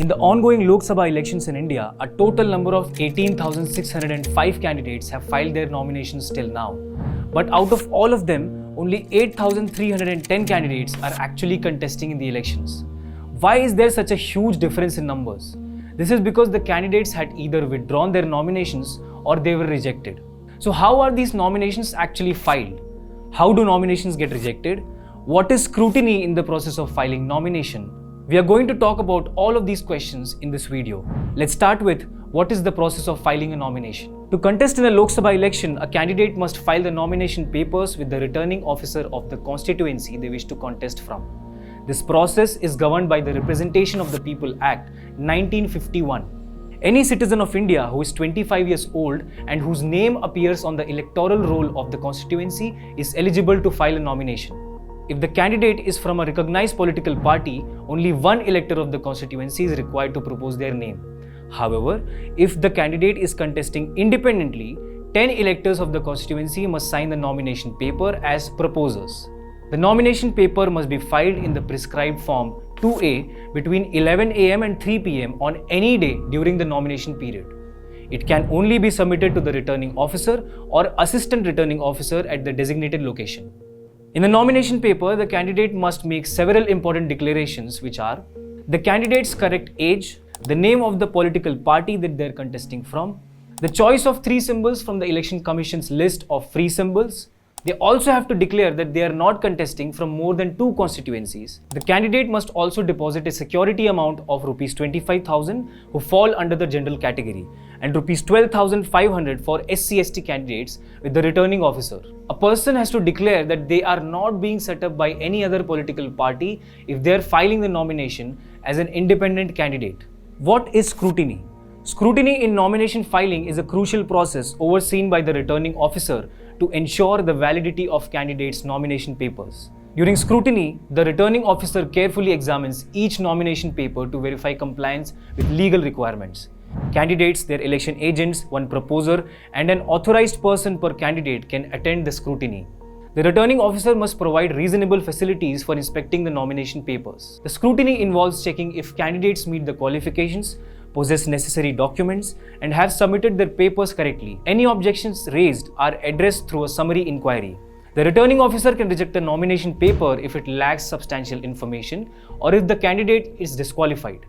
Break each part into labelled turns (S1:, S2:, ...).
S1: In the ongoing Lok Sabha elections in India, a total number of 18,605 candidates have filed their nominations till now. But out of all of them, only 8,310 candidates are actually contesting in the elections. Why is there such a huge difference in numbers? This is because the candidates had either withdrawn their nominations or they were rejected. So how are these nominations actually filed? How do nominations get rejected? What is scrutiny in the process of filing nomination? We are going to talk about all of these questions in this video. Let's start with what is the process of filing a nomination. To contest in a Lok Sabha election, a candidate must file the nomination papers with the returning officer of the constituency they wish to contest from. This process is governed by the Representation of the People Act 1951. Any citizen of India who is 25 years old and whose name appears on the electoral roll of the constituency is eligible to file a nomination. If the candidate is from a recognized political party, only one elector of the constituency is required to propose their name. However, if the candidate is contesting independently, 10 electors of the constituency must sign the nomination paper as proposers. The nomination paper must be filed in the prescribed form 2A between 11 am and 3 pm on any day during the nomination period. It can only be submitted to the returning officer or assistant returning officer at the designated location. In the nomination paper, the candidate must make several important declarations, which are the candidate's correct age, the name of the political party that they are contesting from, the choice of 3 symbols from the Election Commission's list of free symbols. They also have to declare that they are not contesting from more than 2 constituencies. The candidate must also deposit a security amount of Rs 25,000 who fall under the general category and Rs 12,500 for SC/ST candidates with the returning officer. A person has to declare that they are not being set up by any other political party if they are filing the nomination as an independent candidate. What is scrutiny? Scrutiny in nomination filing is a crucial process overseen by the returning officer to ensure the validity of candidates' nomination papers. During scrutiny, the returning officer carefully examines each nomination paper to verify compliance with legal requirements. Candidates, their election agents, one proposer, and an authorized person per candidate can attend the scrutiny. The returning officer must provide reasonable facilities for inspecting the nomination papers. The scrutiny involves checking if candidates meet the qualifications, possess necessary documents, and have submitted their papers correctly. Any objections raised are addressed through a summary inquiry. The returning officer can reject a nomination paper if it lacks substantial information or if the candidate is disqualified.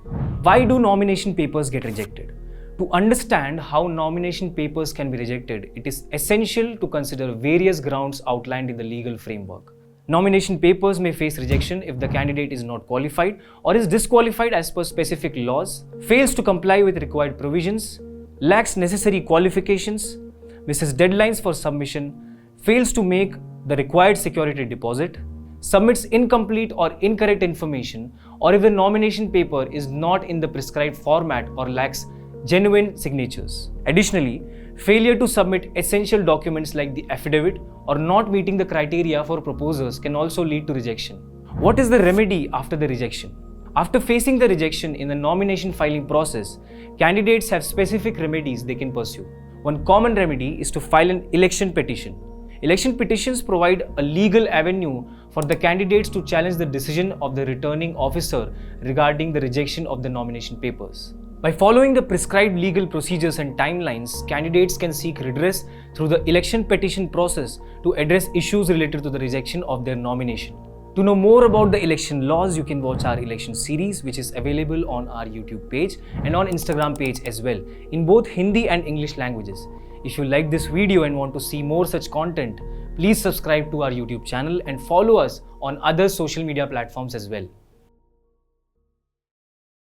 S1: Why do nomination papers get rejected? To understand how nomination papers can be rejected, it is essential to consider various grounds outlined in the legal framework. Nomination papers may face rejection if the candidate is not qualified or is disqualified as per specific laws, fails to comply with required provisions, lacks necessary qualifications, misses deadlines for submission, fails to make the required security deposit, submits incomplete or incorrect information, or if the nomination paper is not in the prescribed format or lacks genuine signatures. Additionally, failure to submit essential documents like the affidavit or not meeting the criteria for proposers can also lead to rejection. What is the remedy after the rejection? After facing the rejection in the nomination filing process, candidates have specific remedies they can pursue. One common remedy is to file an election petition. Election petitions provide a legal avenue for the candidates to challenge the decision of the returning officer regarding the rejection of the nomination papers. By following the prescribed legal procedures and timelines, candidates can seek redress through the election petition process to address issues related to the rejection of their nomination. To know more about the election laws, you can watch our election series, which is available on our YouTube page and on Instagram page as well, in both Hindi and English languages. If you like this video and want to see more such content, please subscribe to our YouTube channel and follow us on other social media platforms as well.